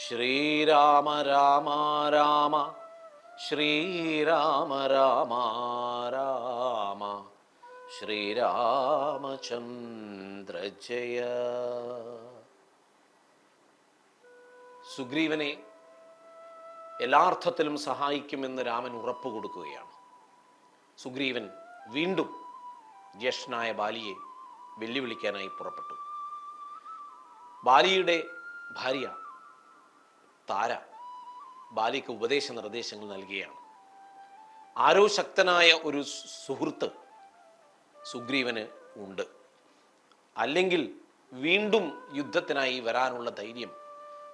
ശ്രീരാമ രാമ രാമ ശ്രീരാമ രാമ രാമ ശ്രീരാമചന്ദ്ര ജയ. സുഗ്രീവനെ എല്ലാ അർത്ഥത്തിലും സഹായിക്കുമെന്ന് രാമൻ ഉറപ്പ് കൊടുക്കുകയാണ്. സുഗ്രീവൻ വീണ്ടും ജ്യേഷ്ഠനായ ബാലിയെ വെല്ലുവിളിക്കാനായി പുറപ്പെട്ടു. ബാലിയുടെ ഭാര്യ താര ബാലിക്ക് ഉപദേശ നിർദ്ദേശങ്ങൾ നൽകുകയാണ്. ആരോ ശക്തനായ ഒരു സുഹൃത്ത് സുഗ്രീവന് ഉണ്ട്, അല്ലെങ്കിൽ വീണ്ടും യുദ്ധത്തിനായി വരാനുള്ള ധൈര്യം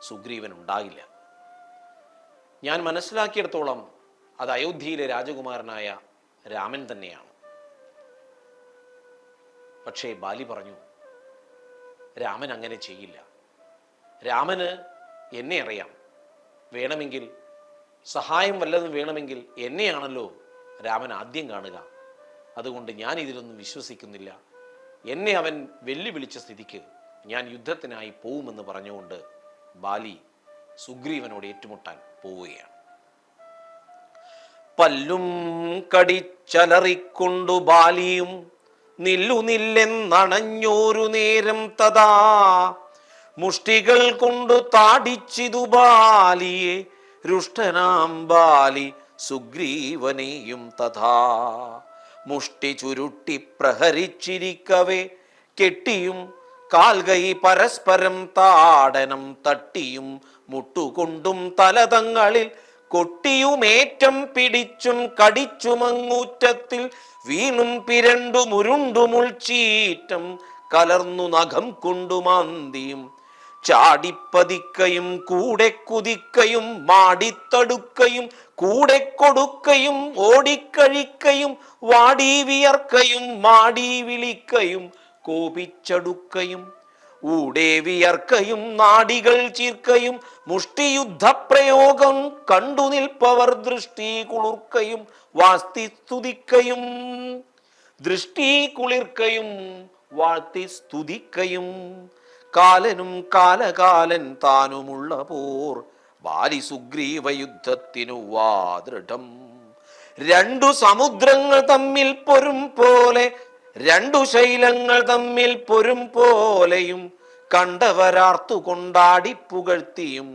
സുഗ്രീവൻ ഉണ്ടാകില്ല. ഞാൻ മനസ്സിലാക്കിയിടത്തോളം അത് അയോധ്യയിലെ രാജകുമാരനായ രാമൻ തന്നെയാണ്. പക്ഷേ ബാലി പറഞ്ഞു, രാമൻ അങ്ങനെ ചെയ്യില്ല. രാമന് എന്നെ അറിയാം. വേണമെങ്കിൽ സഹായം വല്ലതും വേണമെങ്കിൽ എന്നെയാണല്ലോ രാമൻ ആദ്യം കാണുക. അതുകൊണ്ട് ഞാൻ ഇതിലൊന്നും വിശ്വസിക്കുന്നില്ല. എന്നെ അവൻ വെല്ലുവിളിച്ച സ്ഥിതിക്ക് ഞാൻ യുദ്ധത്തിനായി പോവുമെന്ന് പറഞ്ഞുകൊണ്ട് ബാലി സുഗ്രീവനോട് ഏറ്റുമുട്ടാൻ പോവുകയാണ്. പല്ലും കടിച്ചലറിക്കൊണ്ടു ബാലിയും നില്ലുനില്ലെന്നണഞ്ഞോരു നേരം തഥാ മുഷ്ടികൾ കൊണ്ടു താടിച്ചിതു ബാലിയെ രുഷ്ടനാം ബാലി സുഗ്രീവനെയും തഥാ മുഷ്ടി ചുരുട്ടി പ്രഹരിച്ചിരിക്കവേ കെട്ടിയും കാൽകൈ പരസ്പരം താടനം തട്ടിയും മുട്ടുകൊണ്ടും തലതങ്ങളിൽ കൊട്ടിയുമേറ്റം പിടിച്ചും കടിച്ചുമങ്ങൂറ്റത്തിൽ വീണും പിരണ്ടു മുരുണ്ടു മുൾച്ചീറ്റം കലർന്നു നഖം കൊണ്ടുമാന്തിയും ചാടിപ്പതിക്കയും കൂടെ കുതിക്കയും മാടിത്തടുക്കയും കൂടെ കൊടുക്കയും ഓടിക്കഴിക്കയും വാടി വിയർക്കയും മാടി വിളിക്കയും കോപിച്ചടുക്കയും ഊടെ വിയർക്കയും നാടികൾ ചീർക്കയും മുഷ്ടിയുദ്ധപ്രയോഗം കണ്ടു നിൽപ്പവർ ദൃഷ്ടി കുളിർക്കയും വാസ്തി സ്തുതിക്കയും ദൃഷ്ടി കുളിർക്കയും വാഴ്ത്തി സ്തുതിക്കയും കാലനും കാലകാലൻ താനുമുള്ള പോർ ബാലി സുഗ്രീവ യുദ്ധത്തിനു വാദൃഢം. രണ്ടു സമുദ്രങ്ങൾ തമ്മിൽ പൊരും പോലെ, രണ്ടു ശൈലങ്ങൾ തമ്മിൽ പൊരും പോലെയും കണ്ടവരാർത്തു കൊണ്ടാടി പുകഴ്ത്തിയും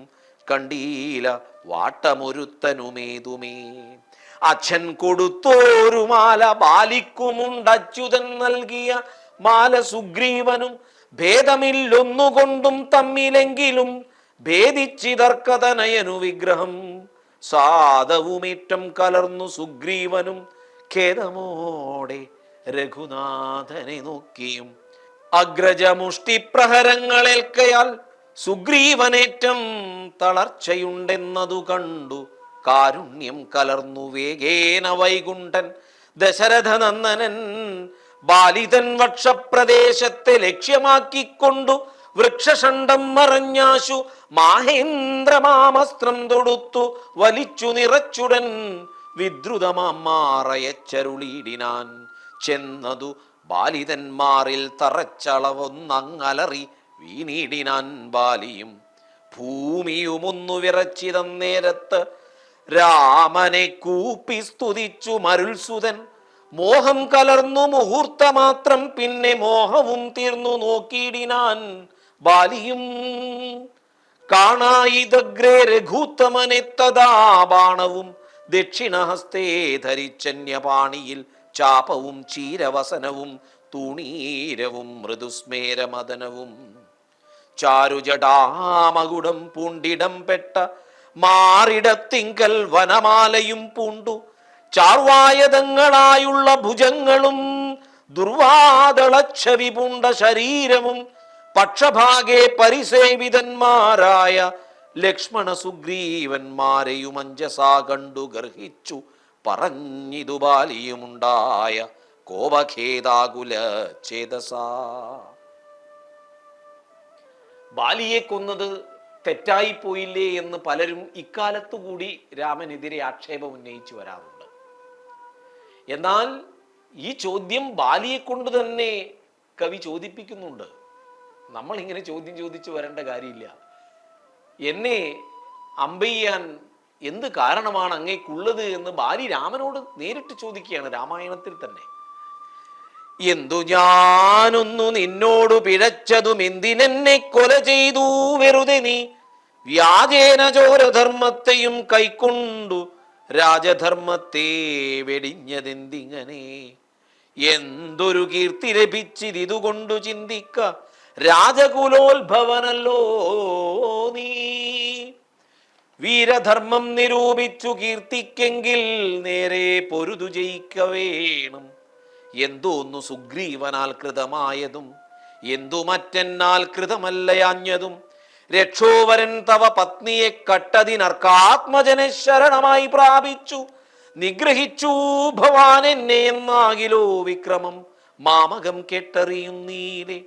കണ്ടീല വാട്ടമൊരുത്തനുമേതുമേ. അച്ഛൻ കൊടുത്തോരു മാല ബാലിക്കുമുണ്ടച്യുതൻ നൽകിയ മാല സുഗ്രീവനും ഭേദമില്ലൊന്നുകൊണ്ടും തമ്മിലെങ്കിലും ഭേദിച്ചിതർക്കതനയനു വിഗ്രഹം. സാദവുമേറ്റം കലർന്നു സുഗ്രീവനും ഖേദമോടെ രഘുനാഥനെ നോക്കിയും അഗ്രജമുഷ്ടി പ്രഹരങ്ങളേൽക്കയാൽ സുഗ്രീവനേറ്റം തളർച്ചയുണ്ടെന്നതു കണ്ടു കാരുണ്യം കലർന്നു വേഗേന വൈകുണ്ഠൻ ദശരഥ നന്ദനൻ ബാലിതൻ വക്ഷപ്രദേശത്തെ ലക്ഷ്യമാക്കിക്കൊണ്ടു വൃക്ഷഷണ്ഡം മറഞ്ഞാശു മാഹേന്ദ്രമാമസ്ത്രം തൊടുത്തു വലിച്ചു നിറച്ചുടൻ വിദ്രുതമാറയച്ചരുളിയിടിനാൻ. ചെന്നതു ബാലിതന്മാരിൽ തറച്ചളവൊന്നങ്ങലറി വീണിടിനാൻ ബാലിയും ഭൂമിയുമൊന്നു വിറച്ചിതന്നേരത്ത് രാമനെ കൂപ്പി സ്തുതിച്ചു മരുൾസുതൻ. മോഹം കലർന്നു മുഹൂർത്തമാത്രം പിന്നെ മോഹവും തീർന്നു നോക്കിയിടിനാൻ ബാലിയും. കാണായിതഗ്രേ രഘൂത്തമനെത്തതാ ബാണവും ദക്ഷിണഹസ്തേ ധരിച്ചന്യപാണിയിൽ ചാപവും ചീരവസനവും തൂണീരവും മൃദുസ്മേരമദനവും ചാരുജടാമകുടം പൂണ്ടിടം പെട്ട മാറിടത്തിങ്കൽ വനമാലയും പൂണ്ടു ചാർവായതങ്ങളായുള്ള ഭുജങ്ങളും ദുർവാദളച്ഛവി പൂണ്ട ശരീരവും പക്ഷഭാഗെ പരിസേവിതന്മാരായ ലക്ഷ്മണ സുഗ്രീവന്മാരെയും അഞ്ജസാ കണ്ടു ഗർഹിച്ചു പറഞ്ഞിതു ബാലിയുമുണ്ടായ കോപഖേദാകുല ചേതസാ. ബാലിയെ കൊന്നത് തെറ്റായിപ്പോയില്ലേ എന്ന് പലരും ഇക്കാലത്തുകൂടി രാമനെതിരെ ആക്ഷേപം ഉന്നയിച്ചു വരാറുണ്ട്. എന്നാൽ ഈ ചോദ്യം ബാലിയെ കൊണ്ട് തന്നെ കവി ചോദിപ്പിക്കുന്നുണ്ട്. നമ്മൾ ഇങ്ങനെ ചോദ്യം ചോദിച്ചു വരേണ്ട കാര്യമില്ല. എന്നെ അമ്പെയ്യാൻ എന്ത് കാരണമാണ് അങ്ങേക്കുള്ളത് എന്ന് ബാലി രാമനോട് നേരിട്ട് ചോദിക്കുകയാണ് രാമായണത്തിൽ തന്നെ. എന്തു ഞാനൊന്നു നിന്നോട് പിഴച്ചതും എന്തിനെന്നെ കൊല ചെയ്തു വെറുതെ നീ വ്യാജേന ചോരധർമ്മത്തെയും കൈക്കൊണ്ടു രാജധർമ്മത്തെ വെടിഞ്ഞതെന്തിങ്ങനെ എന്തൊരു കീർത്തി ലഭിച്ചിരിതുകൊണ്ടു ചിന്തിക്ക രാജകുലോത്ഭവനല്ലോ നീ വീരധർമ്മം നിരൂപിച്ചു കീർത്തിക്കെങ്കിൽ നേരെ പൊരുതു ജയിക്ക വേണം എന്തോന്നു സുഗ്രീവനാൽ കൃതമായതും എന്തു മറ്റെന്നാൽ കൃതമല്ലയാഞ്ഞതും രക്ഷോവരൻ തവ പത്നിയെ കട്ടതിനർക്കാത്മജനെ ശരണമായി പ്രാപിച്ചു നിഗ്രഹിച്ചു ഭവാൻ എന്നെ എന്നാകിലോ വിക്രമം മാമകം കേട്ടറിയുന്നീലേ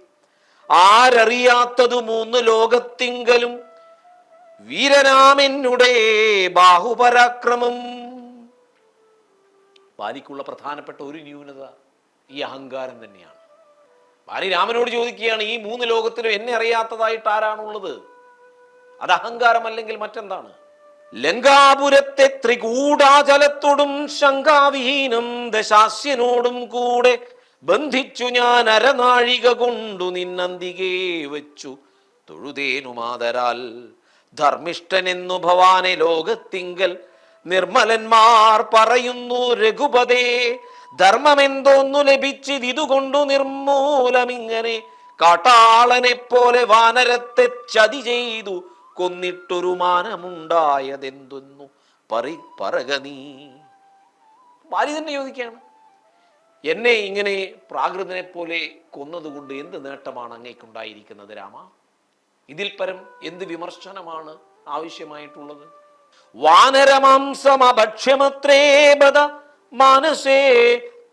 ആരറിയാത്തതു മൂന്ന് ലോകത്തിങ്കലും വീരനാമെന്നുടെ ബാഹുപരാക്രമം. ബാലിക്കുള്ള പ്രധാനപ്പെട്ട ഒരു ന്യൂനത ഈ അഹങ്കാരം തന്നെയാണ്. ബാലി രാമനോട് ചോദിക്കുകയാണ്, ഈ മൂന്ന് ലോകത്തിലും എന്നെ അറിയാത്തതായിട്ട് ആരാണുള്ളത്? അത് അഹങ്കാരമല്ലെങ്കിൽ മറ്റെന്താണ്? ലങ്കാപുരത്തെ ത്രികൂടാചലത്തോടും ശങ്കാവിഹീനം ദശാസ്യനോടും കൂടെ ബന്ധിച്ചു ഞാൻ അരനാഴിക കൊണ്ടു നിന്നന്തികേ വെച്ചു തൊഴുതേനുമാതരാൽ ധർമ്മിഷ്ഠനെന്നു ഭവാനെ ലോകത്തിങ്കൽ നിർമ്മലന്മാർ പറയുന്നു രഘുപതേ ധർമ്മമെന്തോന്നു ലഭിച്ചിതുകൊണ്ടു നിർമൂലമിങ്ങനെ കാട്ടാളനെ പോലെ വാനരത്തെ ചതി ചെയ്തു കൊന്നിട്ടൊരു മാനമുണ്ടായതെന്തെന്നു പറക നീ. ബാലി തന്നെ ചോദിക്കുകയാണ്, എന്നെ ഇങ്ങനെ പ്രാകൃതനെ പോലെ കൊന്നതുകൊണ്ട് എന്ത് നേട്ടമാണ് അങ്ങേക്കുണ്ടായിരിക്കുന്നത് രാമ? ഇതിൽ പരം എന്ത് വിമർശനമാണ് ആവശ്യമായിട്ടുള്ളത്? വാനരമാംസമഭക്ഷ്യമത്രേ ബദ മാനസേ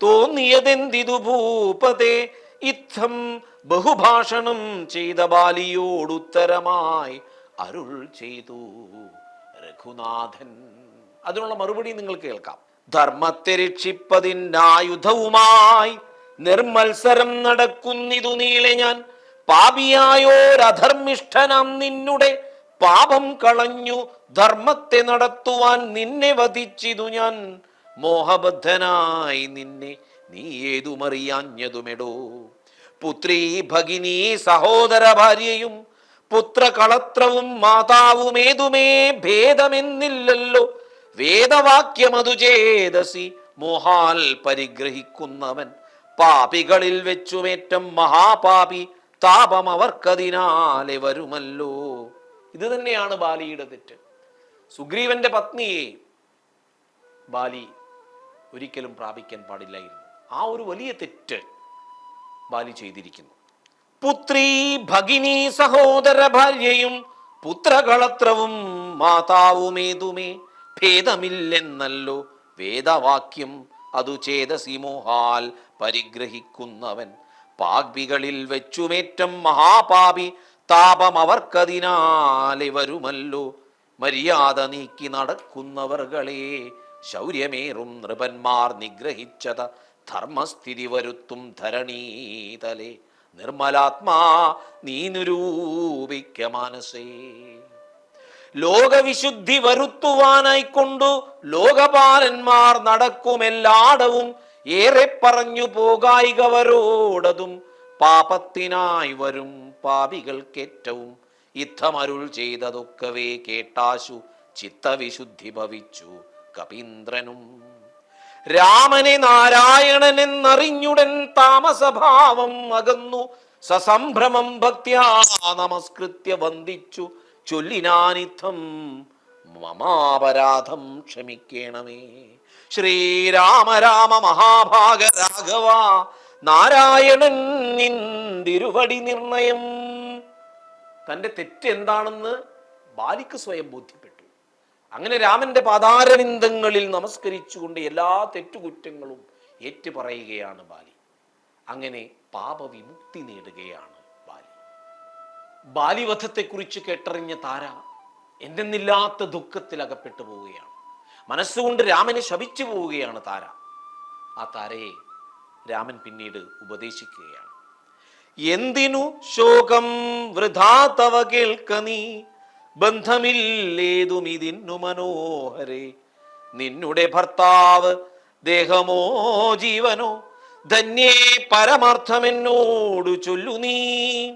തോന്നിയതെന്തിതു ഭൂപതേ ഇത്തം ബഹുഭാഷണം ചെയ്ത ബാലിയോടുത്തരമായി അരുൾ ചെയ്തു രഘുനാഥൻ. അതിനുള്ള മറുപടി നിങ്ങൾ കേൾക്കാം. ധർമ്മത്തെ രക്ഷിപ്പതിനായുധവുമായി നിർമത്സരം നടക്കുന്നിതു നീളെ ഞാൻ പാപിയായോരധർമ്മിഷ്ഠനാം നിന്നുടെ പാപം കളഞ്ഞു ധർമ്മത്തെ നടത്തുവാൻ നിന്നെ വധിച്ചിതു ഞാൻ മോഹബദ്ധനായി നിന്നെ നീ ഏതുമറിയാഞ്ഞതുമെടോ പുത്രീ ഭഗിനി സഹോദര ഭാര്യയും പുത്രകളത്രവും മാതാവുമേതുമേ ഭേദമെന്നില്ലല്ലോ വേദവാക്യമതു ചേതസി മോഹാൽ പരിഗ്രഹിക്കുന്നവൻ പാപികളിൽ വെച്ചുമേറ്റം മഹാപാപി താപം അവർക്കതിനാലെ വരുമല്ലോ. ഇത് തന്നെയാണ് ബാലിയുടെ തെറ്റ്. സുഗ്രീവന്റെ പത്നിയെ ബാലി ഒരിക്കലും പ്രാപിക്കാൻ പാടില്ലായിരുന്നു. ആ ഒരു വലിയ തെറ്റ് ബാലി ചെയ്തിരിക്കുന്നു. പുത്രീ ഭഗിനി സഹോദര ഭാര്യയും പുത്രകളത്രവും മാതാവുമേതുമേ ഭേദമില്ലെന്നല്ലോ വേദവാക്യം അതു ചേതസി മോഹാൽ പരിഗ്രഹിക്കുന്നവൻ പാപികളിൽ വെച്ചുമേറ്റം മഹാപാപി താപം അവർക്കതിനാലെ വരുമല്ലോ. മര്യാദ നീക്കി നടക്കുന്നവർകളെ ശൗര്യമേറും നൃപന്മാർ നിഗ്രഹിച്ചത ധർമ്മസ്ഥിതി വരുത്തും ധരണീതലേ നിർമ്മലാത്മാ നീ നിരൂപിക്ക മാനസേ. ലോകവിശുദ്ധി വരുത്തുവാനായിക്കൊണ്ടു ലോകപാലന്മാർ നടക്കുമെല്ലാടവും ഏറെ പറഞ്ഞു പോകായികവരോടതും പാപത്തിനായി വരും പാപികൾക്കേറ്റവും യുദ്ധമരുൾ ചെയ്തതൊക്കവേ കേട്ടാശു ചിത്തവിശുദ്ധി ഭവിച്ചു കപീന്ദ്രനും. രാമനെ നാരായണൻ എന്നറിഞ്ഞുടൻ താമസഭാവം അകന്നു സസംഭ്രമം ഭക്ത്യാ നമസ്കൃത്യ വന്ദിച്ചു ചൊല്ലിനാനിത്തം മമാപരാധം ക്ഷമിക്കണമേ. ശ്രീരാമ രാമ മഹാഭാഗ രാഘവ നാരായണൻ നിന്തിരുവടി നിർണയം. തൻ്റെ തെറ്റ് എന്താണെന്ന് ബാലിക്ക് സ്വയം ബോധ്യപ്പെട്ടു. അങ്ങനെ രാമന്റെ പാതാരവിന്ദങ്ങളിൽ നമസ്കരിച്ചുകൊണ്ട് എല്ലാ തെറ്റുകുറ്റങ്ങളും ഏറ്റുപറയുകയാണ് ബാലി. അങ്ങനെ പാപവിമുക്തി നേടുകയാണ് ബാലി. ബാലിവധത്തെക്കുറിച്ച് കേട്ടറിഞ്ഞ താര എന്തെന്നില്ലാത്ത ദുഃഖത്തിൽ അകപ്പെട്ടു പോവുകയാണ്. മനസ്സുകൊണ്ട് രാമനെ ശപിച്ചു പോവുകയാണ് താര. ആ താരയെ രാമൻ പിന്നീട് ഉപദേശിക്കുകയാണ്. എന്തിനു ശോകം വൃഥാ തവ കേൾക്ക നീ ബന്ധമില്ലേതുമിതിന്നു മനോഹരേ. നിന്നുടെ ഭർത്താവ് ദേഹമോ ജീവനോ, ധന്യേ പരമാർത്ഥമെന്നോടു ചൊല്ലു നീ.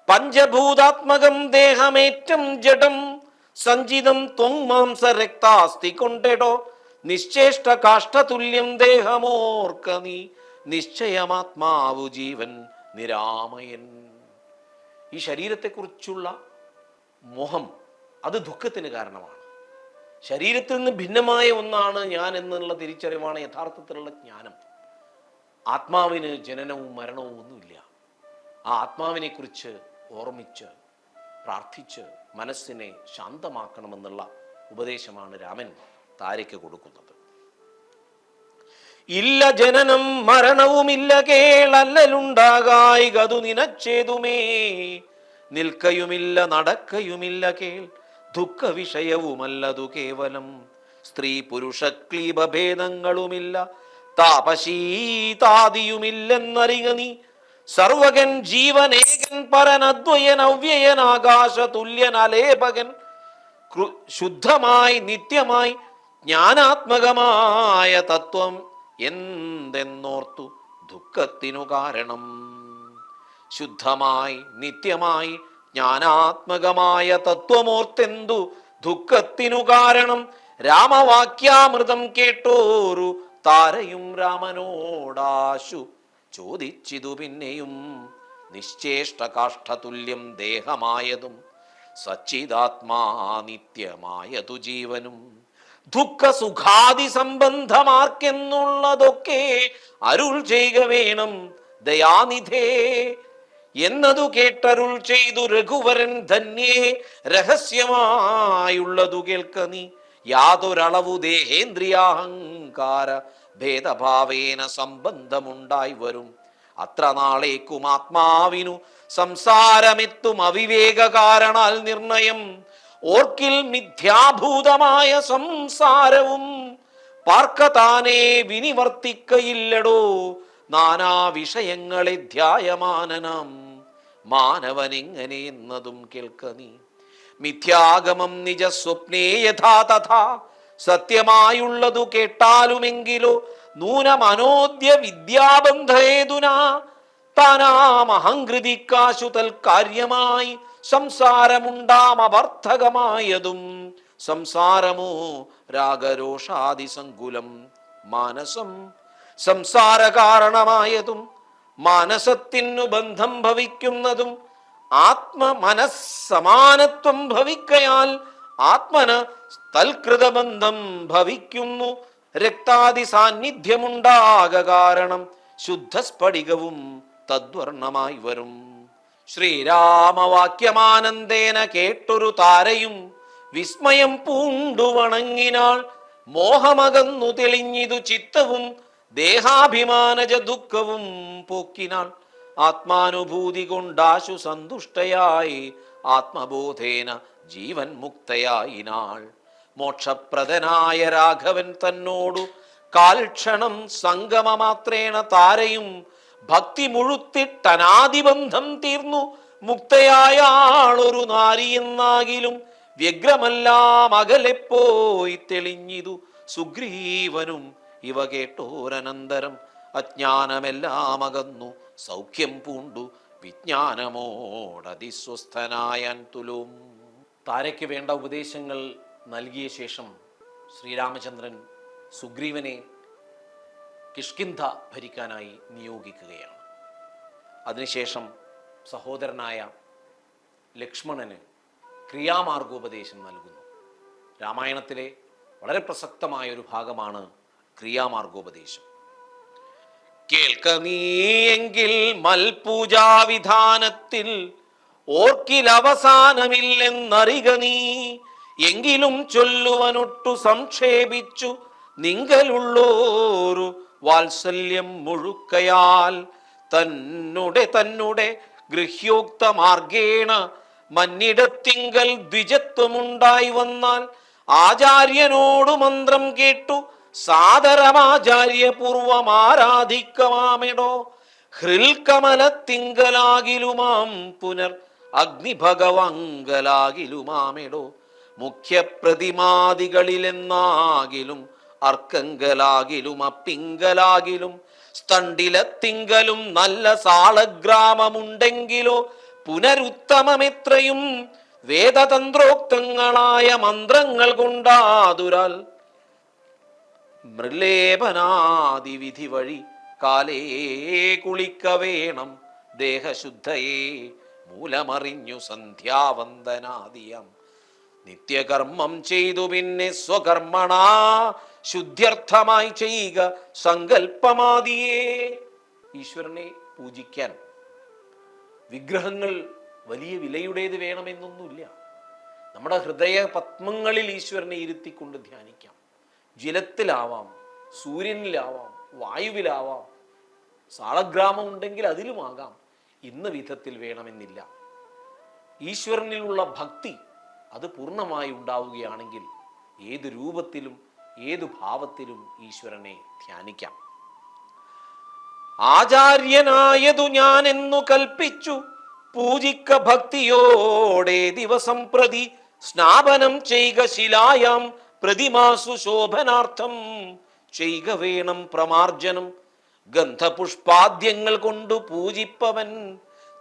പഞ്ചഭൂതാത്മകം ദേഹമേറ്റം ജഡം, സഞ്ചിതം ത്വങ്മാംസ രക്താസ്തി കൊണ്ടെടോ. നിശ്ചേഷ്ട കാഷ്ഠതുല്യം ദേഹമോർക്ക നീ, നിശ്ചയമാത്മാവു ജീവൻ നിരാമയൻ. ഈ ശരീരത്തെക്കുറിച്ചുള്ള മോഹം അത് ദുഃഖത്തിന് കാരണമാണ്. ശരീരത്തിൽ നിന്ന് ഭിന്നമായ ഒന്നാണ് ഞാൻ എന്നുള്ള തിരിച്ചറിവാണ് യഥാർത്ഥത്തിലുള്ള ജ്ഞാനം. ആത്മാവിന് ജനനവും മരണവും ഒന്നുമില്ല. ആ ആത്മാവിനെ കുറിച്ച് ഓർമ്മിച്ച് പ്രാർത്ഥിച്ച് മനസ്സിനെ ശാന്തമാക്കണമെന്നുള്ള ഉപദേശമാണ് രാമൻ താരയ്ക്ക് കൊടുക്കുന്നത്. ഇല്ല ജനനം മരണവുമില്ല കേളല്ലലുണ്ടാകായി ഗതു നിനച്ചേതുമേ. നിൽക്കയുമില്ല നടക്കയുമില്ല കേൾ, ദുഃഖ വിഷയവുമല്ലതു കേവലം. സ്ത്രീ പുരുഷ ക്ലീബഭേദങ്ങളുമില്ല, താപശീതാദിയുമില്ലെന്നറിക നീ. സർവകൻ ജീവനേകൻ പരനദ്വയൻ അവ്യയൻ ആകാശ തുല്യൻ അലേപകൻ. ശുദ്ധമായി നിത്യമായി ജ്ഞാനാത്മകമായ തത്വം എന്തെന്നോർത്തു ദുഃഖത്തിനു കാരണം. ശുദ്ധമായി നിത്യമായി ജ്ഞാനാത്മകമായ തത്വമോർത്തെന്തു ദുഃഖത്തിനു കാരണം. രാമവാക്യാമൃതം കേട്ടോരു താരയും രാമനോടാശു ചോദിച്ചിതു പിന്നെയും. നിശ്ചേഷ്ട കാഷ്ഠതുല്യം ദേഹമായതും സച്ചിദാത്മാ നിത്യമായതു ജീവനും. ദുഃഖ സുഖാദി സംബന്ധമാർക്കെന്നുള്ളതൊക്കെ അരുൾ ചെയ്യുക വേണം ദയാനിധേ എന്നതു കേട്ടരുൾ ചെയ്തു രഘുവരൻ. ധന്യേ രഹസ്യമായുള്ളതു കേൾക്ക നീ. യാതൊരളവു ദേഹേന്ദ്രിയാഹങ്കാര ഭേദഭാവേന സംബന്ധമുണ്ടായി വരും. അത്ര നാളേക്കും ആത്മാവിനു സംസാരമെത്തും അവിവേക കാരണാൽ നിർണയം. ഓർക്കിൽ മിഥ്യാഭൂതമായ സംസാരവും പാർക്കതാനേ വിനിവർത്തിക്കയില്ലടോ. നാനാ വിഷയങ്ങളെ ധ്യായമാനനാം മാനവനെങ്ങനെ എന്നതും കേൾക്ക നീ. മിഥ്യാഗമം നിജ സ്വപ്നേ യഥാ തഥാ സത്യമായുള്ളതു കേട്ടാലുമെങ്കിലോ. നൂനമനോദ്യ വിദ്യാബന്ധേതുനാ താനാമഹങ്കൃതിക്കാശു തൽക്കാര്യമായി. സംസാരമുണ്ടാമഭർത്ഥകമായതും സംസാരമോ രാഗരോഷാദിസങ്കുലം. മാനസം സംസാര കാരണമായതും മാനസത്തിനു ബന്ധം ഭവിക്കുന്നതും. ആത്മമനസ്സമാനത്വം ഭവിക്കയാൽ ആത്മന തൽകൃതബന്ധം ഭവിക്കുന്നു. രക്താദി സാന്നിധ്യമുണ്ടാക കാരണം ശുദ്ധസ്ഫടികവും തദ്വർണമായി വരും. ശ്രീരാമവാക്യമാനന്ദേന കേട്ടൊരു താരയും വിസ്മയം പൂണ്ടു വണങ്ങിനാൾ. മോഹമകന്നു തെളിഞ്ഞിതു ചിത്തവും ദേഹാഭിമാനജ ദുഃഖവും പോക്കിനാൾ. ആത്മാനുഭൂതി കൊണ്ടാശു സന്തുഷ്ടയായി ആത്മബോധേന ജീവൻ മുക്തയായിനാൾ. മോക്ഷപ്രദനായ രാഘവൻ തന്നോടു കാൽക്ഷണം സംഗമമാത്രേണ താരയും ഭക്തി മുഴുത്തിട്ടനാദിബന്ധം തീർന്നു. മുക്തയായാളൊരു നാരിയെന്നാകിലും വ്യഗ്രമെല്ലാം അകലെപ്പോയി തെളിഞ്ഞിതു സുഗ്രീവനും. ഇവ കേട്ടോരനന്തരം അജ്ഞാനമെല്ലാം അകന്നു സൗഖ്യം പൂണ്ടു വിജ്ഞാനമോടതിസ്വസ്ഥനായാൻ തുലോം. താരയ്ക്ക് വേണ്ട ഉപദേശങ്ങൾ നൽകിയ ശേഷം ശ്രീരാമചന്ദ്രൻ സുഗ്രീവനെ കിഷ്കിന്ധ ഭരിക്കാനായി നിയോഗിക്കുകയാണ്. അതിനുശേഷം സഹോദരനായ ലക്ഷ്മണന് ക്രിയാമാർഗോപദേശം നൽകുന്നു. രാമായണത്തിലെ വളരെ പ്രസക്തമായ ഒരു ഭാഗമാണ് ക്രിയാമാർഗോപദേശം. കേൾക്ക നീയെങ്കിൽ മൽപൂജാവിധാനത്തിൽ ഓർക്കിൽ അവസാനമില്ലെന്നറിക നീ. എങ്കിലും ചൊല്ലുവനൊട്ടു സംക്ഷേപിച്ചു നിങ്കലുള്ളോരു വാത്സല്യം മുഴുക്കയാൽ. തന്നെ ഗൃഹ്യോക്ത മാർഗേണ മന്നിടത്തിങ്കൽ ദ്വിജത്വമുണ്ടായി വന്നാൽ ആചാര്യനോടു മന്ത്രം കേട്ടു സാദരമാചാര്യപൂർവം ആരാധിക്കമാമെടോ. ഹൃൽകമലത്തിങ്കലാകിലുമാം പുനർ അഗ്നിഭഗവങ്കലാകിലുമാമെടോ മുഖ്യപ്രതിമാദികളിലെന്നാകിലും അർക്കങ്കലാകിലും അപ്പിങ്കലാകിലും സ്തണ്ടിലത്തിങ്കലും നല്ല സാളഗ്രാമമുണ്ടെങ്കിലോ പുനരുത്തമമെത്രയും വേദതന്ത്രോക്തങ്ങളായ മന്ത്രങ്ങൾ കൊണ്ടാതുരാൽ മൃലേപനാദിവിധി വഴി കാലേ കുളിക്ക വേണം ദേഹശുദ്ധയെ മൂലമറിഞ്ഞു സന്ധ്യാവന്ദനാദിയം നിത്യകർമ്മം ചെയ്തു പിന്നെ സ്വകർമ്മണാ ശുദ്ധ്യർത്ഥമായി ചെയ്യുക സങ്കല്പമാദിയേ. ഈശ്വരനെ പൂജിക്കാൻ വിഗ്രഹങ്ങൾ വലിയ വിലയുടേത് വേണമെന്നൊന്നുമില്ല. നമ്മുടെ ഹൃദയ പത്മങ്ങളിൽ ഈശ്വരനെ ഇരുത്തിക്കൊണ്ട് ധ്യാനിക്കാം. ജലത്തിലാവാം, സൂര്യനിലാവാം, വായുവിലാവാം, സാളഗ്രാമം ഉണ്ടെങ്കിൽ അതിലുമാകാം. ഇന്ന വിധത്തിൽ വേണമെന്നില്ല. ഈശ്വരനിലുള്ള ഭക്തി അത് പൂർണ്ണമായി ഉണ്ടാവുകയാണെങ്കിൽ ഏത് രൂപത്തിലും ഏതു ഭാവത്തിലും ഈശ്വരനെ ധ്യാനിക്കാം. ആചാര്യനായതു ഞാൻ എന്നു കൽപ്പിച്ചു പൂജിക്ക ഭക്തിയോടെ ദിവസം പ്രതി സ്നാപനം ചെയ്ക ശിലായാം പ്രതിമാസു ശോഭനാർത്ഥം ചെയ്ക വേണം പ്രമാർജനം ഗന്ധപുഷ്പാദ്യങ്ങൾ കൊണ്ടു പൂജിപ്പവൻ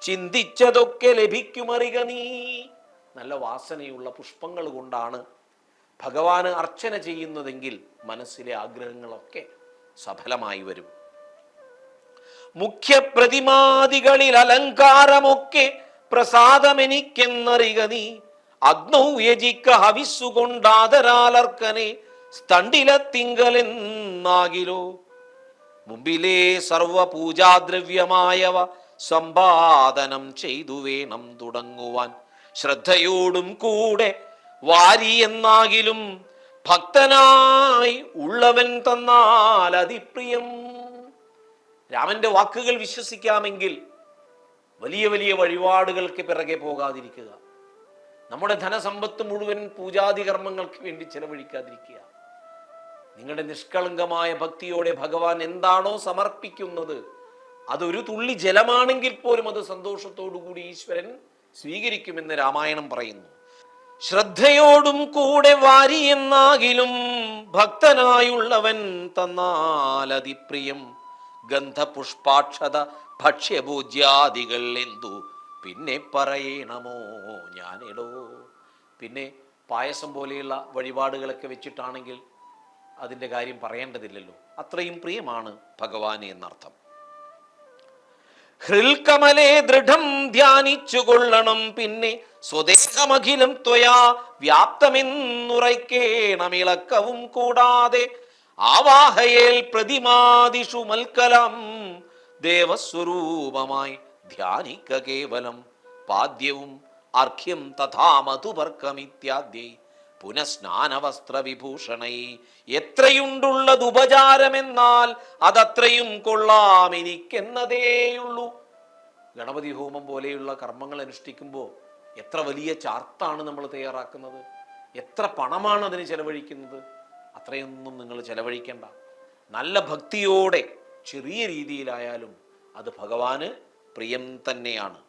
ചിന്തിച്ചതൊക്കെ ലഭിക്കുമറിക നീ. നല്ല വാസനയുള്ള പുഷ്പങ്ങൾ കൊണ്ടാണ് ഭഗവാന് അർച്ചന ചെയ്യുന്നതെങ്കിൽ മനസ്സിലെ ആഗ്രഹങ്ങളൊക്കെ സഫലമായി വരും. മുഖ്യപ്രതിമാദികളിൽ അലങ്കാരമൊക്കെ പ്രസാദമെനിക്കെന്നറിക നീ. അഗ്നൗ യജിക്ക ഹവിസ്സുകൊണ്ടാദരാലർക്കനെ സ്തണ്ടിലത്തിങ്കലെന്നാകിലോ മുമ്പിലെ സർവപൂജാദ്രവ്യമായവ സമ്പാദനം ചെയ്തു വേണം തുടങ്ങുവാൻ. ശ്രദ്ധയോടും കൂടെ വാരി എന്നാകിലും ഭക്തനായി ഉള്ളവൻ തന്നാൽ അതിപ്രിയം. രാമന്റെ വാക്കുകൾ വിശ്വസിക്കാമെങ്കിൽ വലിയ വലിയ വഴിപാടുകൾക്ക് പിറകെ പോകാതിരിക്കുക. നമ്മുടെ ധനസമ്പത്ത് മുഴുവൻ പൂജാതി കർമ്മങ്ങൾക്ക് വേണ്ടി ചെലവഴിക്കാതിരിക്കുക. നിങ്ങളുടെ നിഷ്കളങ്കമായ ഭക്തിയോടെ ഭഗവാൻ എന്താണോ സമർപ്പിക്കുന്നത് അതൊരു തുള്ളി ജലമാണെങ്കിൽ പോലും അത് സന്തോഷത്തോടു കൂടി ഈശ്വരൻ സ്വീകരിക്കുമെന്ന് രാമായണം പറയുന്നു. ശ്രദ്ധയോടും കൂടെ വാരി എന്നാകിലും ഭക്തനായുള്ളവൻ തന്നാൽ അതിപ്രിയം. ഗന്ധപുഷ്പാക്ഷത ഭക്ഷ്യഭോജ്യാദികൾ എന്തു പിന്നെ പറയണമോ ഞാനിടോ. പിന്നെ പായസം പോലെയുള്ള വഴിപാടുകളൊക്കെ വെച്ചിട്ടാണെങ്കിൽ അതിൻ്റെ കാര്യം പറയേണ്ടതില്ലല്ലോ. അത്രയും പ്രിയമാണ് ഭഗവാന് എന്നർത്ഥം. ഹൃൽകമലേ ദൃഢം ധ്യാനിച്ചു കൊള്ളണം പിന്നെ സ്വദേഹമഖിലം ത്വയാ വ്യാപ്തമെന്നുറയ്ക്കേണമിളക്കവും കൂടാതെ ആവാഹയേൽ പ്രതിമാദിഷു മൽക്കലം ദേവസ്വരൂപമായി ധ്യാനിക്ക കേവലം പാദ്യവും അർഘ്യം തഥാ മധുപർക്കമിത്യാദ്യൈ പുനഃസ്നാനവസ്ത്ര വിഭൂഷണൈ. എത്രയുണ്ടുള്ളത് ഉപചാരമെന്നാൽ അതത്രയും കൊള്ളാം എനിക്കെന്നതേയുള്ളൂ. ഗണപതി ഹോമം പോലെയുള്ള കർമ്മങ്ങൾ അനുഷ്ഠിക്കുമ്പോൾ എത്ര വലിയ ചാർത്താണ് നമ്മൾ തയ്യാറാക്കുന്നത്, എത്ര പണമാണ് അതിന് ചെലവഴിക്കുന്നത്. അത്രയൊന്നും നിങ്ങൾ ചെലവഴിക്കേണ്ട. നല്ല ഭക്തിയോടെ ചെറിയ രീതിയിലായാലും അത് ഭഗവാന് പ്രിയം തന്നെയാണ്.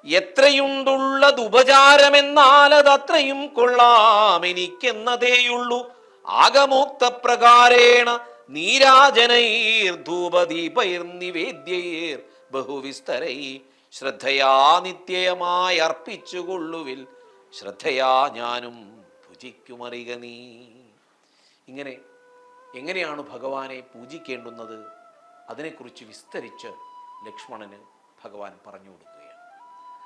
എത്രയുണ്ടുള്ളത് ഉപചാരമെന്നാൽ അതത്രയും കൊള്ളാം എനിക്കെന്നതേയുള്ളൂ. ആഗമോക്ത പ്രകാരേണ നീരാജനൈർ ധൂപദീപൈർനിവേദ്യൈർ ബഹുവിസ്തരൈ ശ്രദ്ധയാ നിത്യമായി അർപ്പിച്ചുകൊള്ളുവിൽ ശ്രദ്ധയാ ഞാനും പൂജിക്കുമറിക നീ. എങ്ങനെയാണ് ഭഗവാനെ പൂജിക്കേണ്ടുന്നത് അതിനെക്കുറിച്ച് വിസ്തരിച്ച് ലക്ഷ്മണന് ഭഗവാൻ പറഞ്ഞു കൊടുക്കുകയാണ്.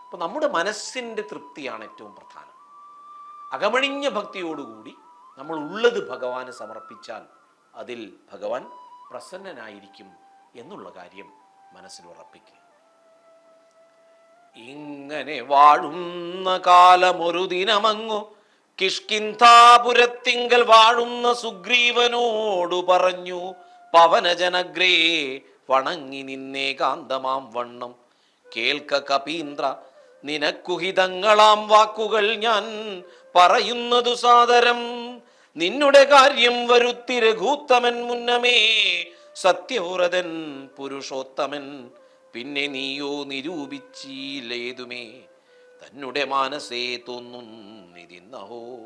അപ്പം നമ്മുടെ മനസ്സിൻ്റെ തൃപ്തിയാണ് ഏറ്റവും പ്രധാനം. അകമണിഞ്ഞ ഭക്തിയോടുകൂടി നമ്മൾ ഉള്ളത് ഭഗവാന് സമർപ്പിച്ചാൽ അതിൽ ഭഗവാൻ പ്രസന്നനായിരിക്കും എന്നുള്ള കാര്യം മനസ്സിൽ ഉറപ്പിക്കുക. ഇങ്ങനെ വാഴുന്ന കാലമൊരു ദിനമങ്ങു കിഷ്കിന്ധാപുരത്തിങ്കൽ വാഴുന്ന സുഗ്രീവനോടു പറഞ്ഞു പവനജനഗ്രേ വണങ്ങി നിന്നേകാന്തമാം വണ്ണം കേൾക്ക കപീന്ദ്ര നിനക്കുഹിതങ്ങളാം വാക്കുകൾ ഞാൻ പറയുന്നതു സാദരം. നിന്നുടെ കാര്യം വരുത്തി രഘൂത്തമൻ മുന്നമേ സത്യവ്രതൻ പുരുഷോത്തമൻ പിന്നെ നീയോ നിരൂപിച്ചില്ലേതുമേ തന്നെ മാനസേ തോന്നുന്നിതിന്നഹോ.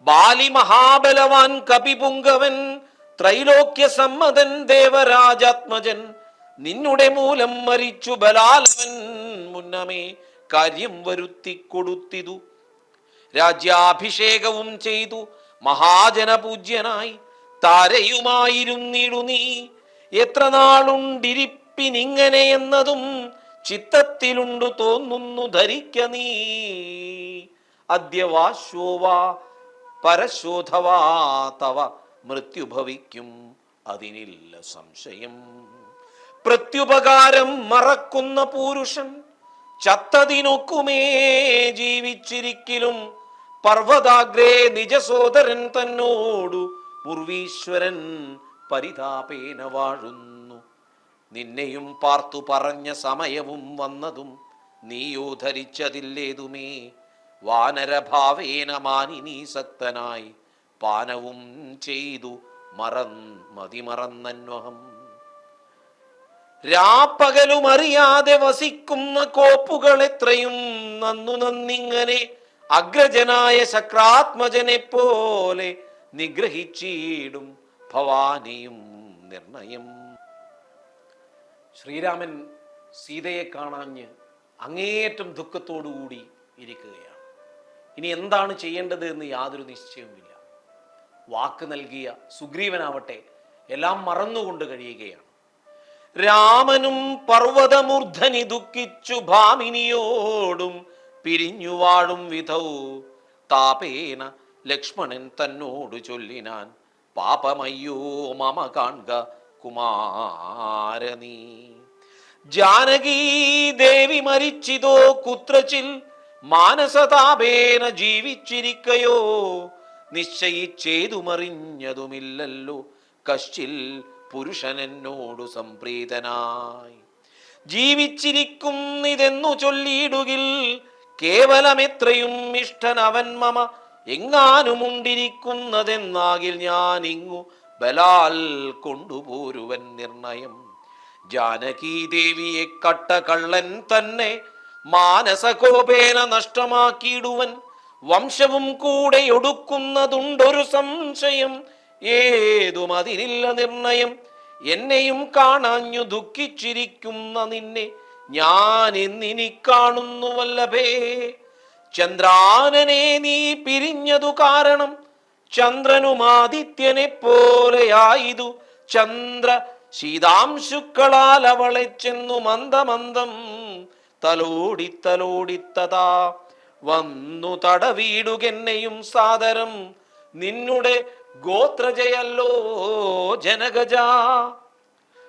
ബാലി മഹാബലവാൻ കപിപുങ്കവൻ ത്രൈലോക്യ സമ്മതൻ ദേവരാജാത്മജൻ നിന്നുടെ മൂലം മരിച്ചു ബലാലവൻ മുന്നമേ കാര്യം വരുത്തിക്കൊടുത്തിതു. രാജ്യാഭിഷേകവും ചെയ്തു മഹാജനപൂജ്യനായി താരയുമായിരുന്നിടു നീ. എത്ര നാളുണ്ടിരിപ്പിനിങ്ങനെ എന്നതും ചിത്തത്തിലുണ്ടു തോന്നുന്നു ധരിക്ക നീ. അദ്യവാശ്വവാ പരശോധവാ തവ മൃത്യുഭവിക്കും അതിനില്ല സംശയം. പ്രത്യുപകാരം മറക്കുന്ന പൂരുഷൻ ചത്തതിനൊക്കുമേ ജീവിച്ചിരിക്കലും പർവ്വതാഗ്രേ നിജസോദരൻ തന്നോടു പൂർവീശ്വരൻ പരിതാപേന വാഴുന്നു. നിന്നെയും പാർത്തു പറഞ്ഞ സമയവും വന്നതും നീയോ ധരിച്ചതില്ലേതുമേ. വാനരഭാവേന മാനിനീസക്തനായി പാനവും ചെയ്തു മതിമറന്നന്വഹം. രാപ്പകലും അറിയാതെ വസിക്കുന്ന കോപ്പുകൾ എത്രയും നന്നിങ്ങനെ അഗ്രജനായ ശക്രാത്മജനെ പോലെ നിഗ്രഹിച്ചിടും ഭവാനിയും നിർണയം. ശ്രീരാമൻ സീതയെ കാണാഞ്ഞ് അങ്ങേയറ്റം ദുഃഖത്തോടുകൂടി ഇരിക്കുകയാണ്. ഇനി എന്താണ് ചെയ്യേണ്ടത് എന്ന് യാതൊരു നിശ്ചയവുമില്ല. വാക്ക് നൽകിയ സുഗ്രീവനാവട്ടെ എല്ലാം മറന്നുകൊണ്ട് കഴിയുകയാണ്. രാമനും പർവ്വതമൂർധനി ദുഃഖിച്ചു ഭാമിനിയോടും പിരിഞ്ഞു വാഴും വിധൗ താപേന ലക്ഷ്മണൻ തന്നോട് ചൊല്ലിനാൻ. പാപമയ്യോ മമ കാൺക കുമാരനീ. ജാനകീ ദേവി മരിച്ചിതോ കുത്രച്ചിൽ മാനസതാപേന ജീവിച്ചിരിക്കയോ. നിശ്ചയിച്ചേതുമറിഞ്ഞതുമില്ലല്ലോ കശ്ചിൽ പുരുഷനെന്നോടു സംപ്രീതനായി. ജീവിച്ചിരിക്കുന്നിതെന്നു ചൊല്ലിയിടുകിൽ കേവലമെത്രയും ഇഷ്ടൻ അവൻ മമ. എങ്ങാനുമുണ്ടിരിക്കുന്നതെന്നാകിൽ ഞാൻ ഇങ്ങു ബലാൽ കൊണ്ടുപോരുവൻ നിർണയം. ജാനകീ ദേവിയെ കട്ട കള്ളൻ തന്നെ മാനസകോപേന നഷ്ടമാക്കിയിടുവൻ. വംശവും കൂടെ ഒടുക്കുന്നതുണ്ടൊരു സംശയം. ഏതും അതിനില്ല നിർണയം. എന്നെയും കാണാഞ്ഞു ദുഃഖിച്ചിരിക്കുന്ന നിന്നെ ഞാൻ എന്നിനി കാണുന്നു വല്ലഭേ. ചന്ദ്രാനനെ നീ പിരിഞ്ഞതു കാരണം ചന്ദ്രനുമാദിത്യനെ പോലെയായിതു. ചന്ദ്ര ശീതാംശുക്കളാൽ അവളെ ചെന്നു മന്ദമന്ദം തലോടിത്തതാ വന്നു തടവീടുകെന്നെയും സാദരം. നിന്നുടെ ഗോത്രജയല്ലോ ജനകജ.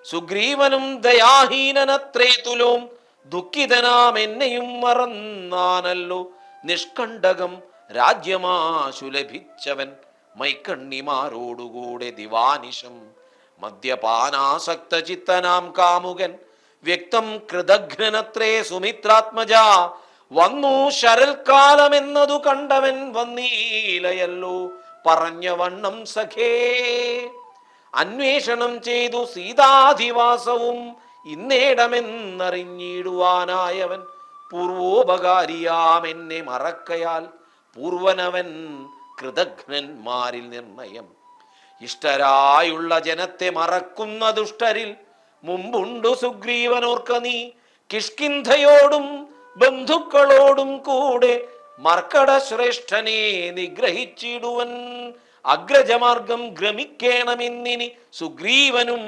സുഗ്രീവനും ദയാഹീനനത്രേ തുലോം ദുഃഖിതനാം എന്നെയും മറന്നാനല്ലോ. നിഷ്കണ്ടകം രാജ്യമാശു ലഭിച്ചവൻ മൈക്കണ്ണിമാരോടുകൂടെ ദിവാനിശം. മദ്യപാനാസക്ത ചിത്തനാം കാമുകൻ വ്യക്തം കൃതഘ്നനത്രേ സുമിത്രാത്മജ. വന്നു ശരൽക്കാലമെന്നതു കണ്ടവൻ വന്നീലയല്ലോ പറഞ്ഞ വണ്ണം സഖേ. അന്വേഷണം ചെയ്തു സീതാധിവാസവും ഇന്നേടമെന്നറിഞ്ഞിടുവാനായവൻ. പൂർവോപകാരിയാം എന്നെ മറക്കയാൽ പൂർവനവൻ കൃതഘ്നന്മാരിൽ നിർണയം. ഇഷ്ടരായുള്ള ജനത്തെ മറക്കുന്ന ദുഷ്ടരിൽ മുമ്പുണ്ടു സുഗ്രീവനോർക്ക നീ. കിഷ്കിന്ധയോടും ബന്ധുക്കളോടും കൂടെ മർക്കട ശ്രേഷ്ഠനെ നിഗ്രഹിച്ചിടുവൻ. അഗ്രജമാർഗം ഭ്രമിക്കേണമെന്നിനി സുഗ്രീവനും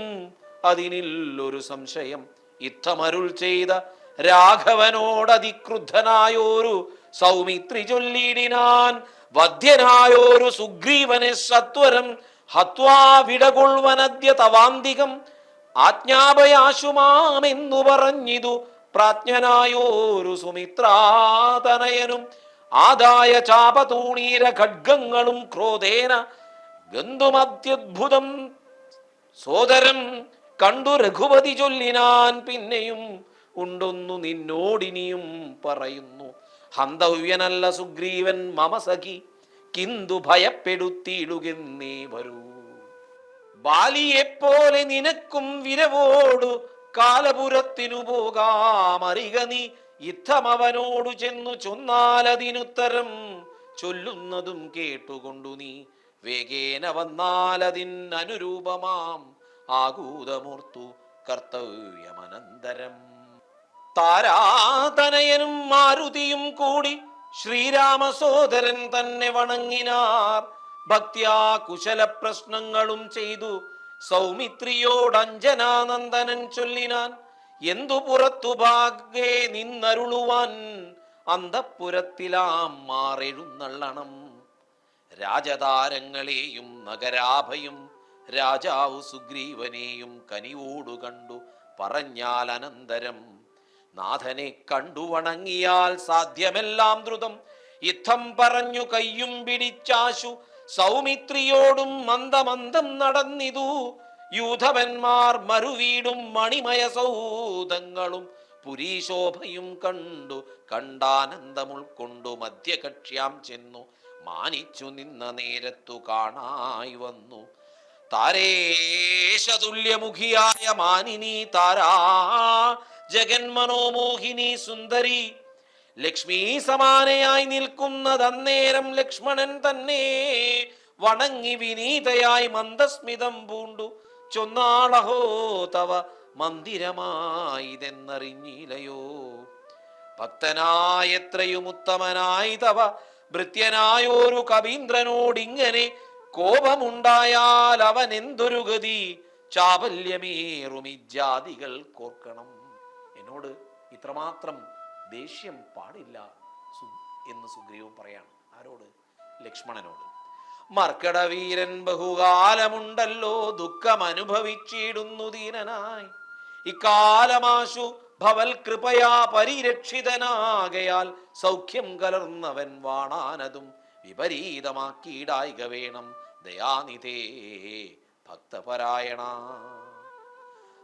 അതിനില്ലൊരു സംശയം. ഇത്തമരുൾ ചെയ്ത രാഘവനോടതിക്രുദ്ധനായോരു സൗമിത്രി ചൊല്ലിടിനാൻ. വധ്യനായോരു സുഗ്രീവനെ സത്വരം ഹത്വാ വിടകൊള്ളുവനദ്യ തവാന്തികം. ആജ്ഞാപയാശുമാമെന്നു പറഞ്ഞിതു പ്രാജ്ഞനായോരു സുമിത്രാതനയനും. ആദായ ചാപതൂണീര ഖഡ്ഗങ്ങളും ക്രോധേന ഗന്ധുമത്യദ്ഭുതം സോദരം കണ്ടു രഘുപതി ചൊല്ലിനാൻ. പിന്നെയും ഉണ്ടൊന്നു നിന്നോടിനിയും പറയുന്നു. ഹന്തവ്യനല്ല സുഗ്രീവൻ മമ സഖി കിന്തു ഭയപ്പെടുത്തിയിടുകെന്നേ വരൂ. ബാലിയെപ്പോലെ നിനക്കും വിരവോടു കാലപുരത്തിനു പോകാമറിക നീ യുദ്ധമവനോടു ചെന്നു ചൊന്നാലതിനുത്തരം ചൊല്ലുന്നതും കേട്ടുകൊണ്ടു നീ വേഗേന വന്നാലതിനനുരൂപമാം ആകൂതമൂർത്തു കർത്തവ്യമനന്തരം. താരാതനയനും മാരുതിയും കൂടി ശ്രീരാമസോദരൻ തന്നെ വണങ്ങിനാർ. ഭക്ത്യാ കുശല പ്രശ്നങ്ങളും ചെയ്തു സൗമിത്രിയോടഞ്ജനാനന്ദനൻ ചൊല്ലിനാൻ. എന്തു പുറത്തു ഭാഗേ നിന്നരുളുവാൻ അന്തഃപുരത്തിലാം മാറെഴുന്നള്ളണം. രാജതാരങ്ങളെയും നഗരാഭയും രാജാവു സുഗ്രീവനെയും കനിവോടു കണ്ടു പറഞ്ഞാൽ അനന്തരം. നാഥനെ കണ്ടു വണങ്ങിയാൽ സാധ്യമെല്ലാം ദ്രുതം. യുദ്ധം പറഞ്ഞു കയ്യും പിടിച്ചാശു സൗമിത്രിയോടും മന്ദമന്ദം നടന്നിതു. യൂഥവന്മാർ മറുവീടും മണിമയ സൗധങ്ങളും പുരീശോഭയും കണ്ടു കണ്ടാനന്ദമുൾക്കൊണ്ടു മധ്യകക്ഷ്യാം ചെന്നു മാനിച്ചു നിന്ന നേരത്തു കാണായി വന്നു. താരേശതുല്യമുഖിയായ മാനിനി താരാ ജഗന്മനോമോഹിനി സുന്ദരി ലക്ഷ്മി സമാനയായി നിൽക്കുന്നതന്നേരം ലക്ഷ്മണൻ തന്നെ വണങ്ങി വിനീതയായി മന്ദസ്മിതം പൂണ്ടു ചൊന്നാളഹോ തവ മന്ദിരമായിതെന്നറിഞ്ഞില്ലയോ. ഭക്തനായത്രയും ഉത്തമനായി തവ ഭൃത്യനായോരു കവീന്ദ്രനോടിങ്ങനെ കോപമുണ്ടായാൽ അവൻ എന്തൊരു ഗതി. ചാബല്യമേറുമിജാതികൾ കോർക്കണം. എന്നോട് ഇത്രമാത്രം ദേഷ്യം പാടില്ല എന്ന് സുഗ്രീവൻ പറയാണ്. ആരോട്? ലക്ഷ്മണനോട്. മർക്കടവീരൻ ബഹുകാലമുണ്ടല്ലോ ദുഃഖം അനുഭവിച്ചിടുന്നു ദീനനായി. ഇക്കാലമാശു ഭവൽ കൃപയാ പരിരക്ഷിതനാകയാൽ സൗഖ്യം കലർന്നവൻ വാണാനതും വിപരീതമാക്കിയിടായിക വേണം ദയാനിധേ ഭക്തപരായണ.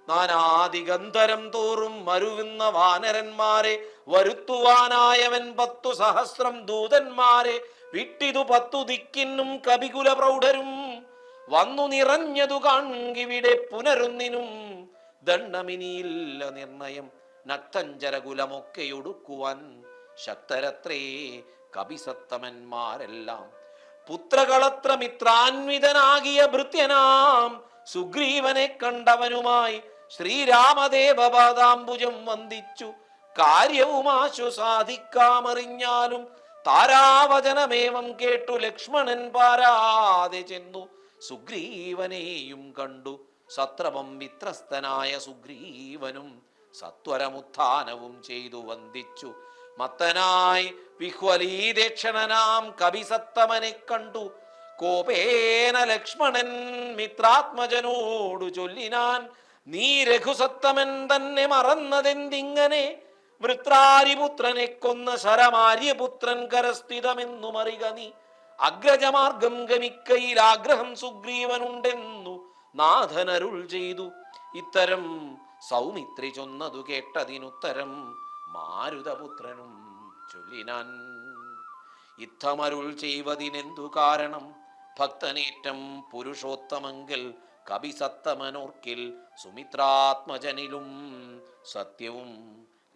നാനാദിഗന്ധരം തോറും മരുവുന്ന വാനരന്മാരെ വരുത്തുവാനായവൻ 10 സഹസ്രം ദൂതന്മാരെ വിട്ടിതു 10 ദിക്കിനും കപികുല പ്രൗഢരും വന്നു നിറഞ്ഞതു കാൺകിവിടെ പുനരുന്നിനും ദണ്ഡമിനിയില്ല നിർണയം. നക്തഞ്ചരകുലമൊക്കെയൊടുക്കുവാൻ ശക്തരത്രേ കപിസത്തമന്മാരെല്ലാം. പുത്രകളത്ര മിത്രാൻവിതനാകിയ ഭൃത്യനാം സുഗ്രീവനെ കണ്ടവനുമായി ശ്രീരാമദേവപാദാംബുജം വന്ദിച്ചു കാര്യവുമാശു സാധിക്കാമറിഞ്ഞാലും താരാവചനമേവം കേട്ടു ലക്ഷ്മണൻ പാരാതെ ചെന്നു സുഗ്രീവനെയും കണ്ടു. സത്രപം വിത്രസ്തനായ സുഗ്രീവനും സത്വരമുത്ഥാനവും ചെയ്തു വന്ദിച്ചു. മത്തനായി വിഹ്വലീദേക്ഷണനാം കവിസത്തമനെ കണ്ടു കോപേന ലക്ഷ്മണൻ മിത്രാത്മജനോടു ചൊല്ലിനാൻ. നീ രഘുസത്തമൻ തന്നെ മറന്നതെന്തിങ്ങനെ വൃത്രാരിപുത്രനെ കൊന്ന ശരമാര്യപുത്രൻ കരസ്ഥിതമെന്നു മറിക നീ. അഗ്രജമാർഗം ഗമിക്കയിൽ ആഗ്രഹം സുഗ്രീവനുണ്ടെന്നു നാഥനരുൾ ചെയ്തു. ഇത്തരം സൗമിത്രി ചൊന്നതു കേട്ടതിനുത്തരം മാരുതപുത്രനും ചൊല്ലിനാൻ. യുദ്ധമരുൾ ചെയ്വതിനെന്തു കാരണം ഭക്തനേറ്റം പുരുഷോത്തമങ്കിൽ കപിസത്തമനോർക്കിൽ സുമിത്രാത്മജനിലും സത്യവും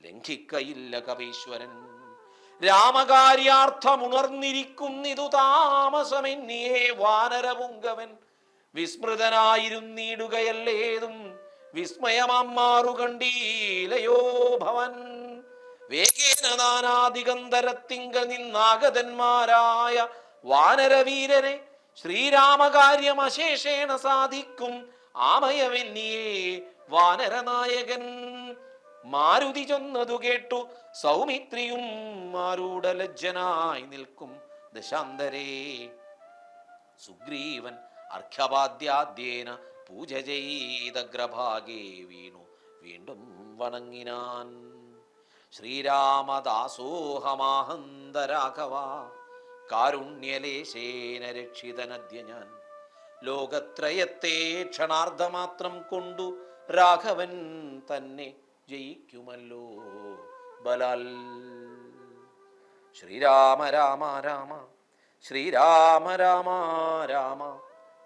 ലംഘിക്കയില്ല കവീശ്വരൻ. രാമകാര്യാർത്ഥമുണർന്നിരിക്കുന്നിതു താമസമെന്നിയേ വാനരപുങ്കവൻ വിസ്മൃതനായിരുന്നിടുകയല്ലേതും വിസ്മയമാറു കണ്ടീലയോ ഭവൻ. വേഗേന നാനാദിഗന്ധരത്തിങ്കൽ നിന്നാഗതന്മാരായ വാനരവീരനെ ശ്രീരാമകാര്യം അശേഷേണ സാധിക്കും ആമയവെന്നിയേ വാനരനായകൻ. മാരുതി ചൊന്നതു കേട്ടു സൗമിത്രിയും മാരൂഢലജ്ജനായി നിൽക്കും ദശാന്തരേ. സുഗ്രീവൻ അർഘ്യപാദ്യാദ്യേന പൂജ ചെയ്തഗ്രഭാഗേ വീണു വീണ്ടും വണങ്ങിനാൻ. ശ്രീരാമദാസോഹമാഹന്തരാഘവ കാരുണ്യലേശേന രക്ഷിതനദ്യ ഞാൻ. ലോകത്രയത്തെ ക്ഷണാർദ്ധമാത്രം കൊണ്ടു രാഘവൻ തന്നെ ജയിക്കുമല്ലോ ബലാൽ. ശ്രീരാമ രാമ രാമ ശ്രീരാമ രാമ രാമ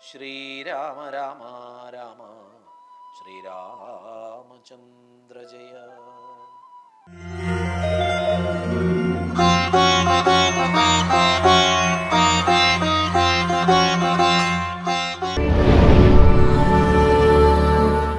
ശ്രീരാമ രാമ രാമ ശ്രീരാമചന്ദ്ര ജയ.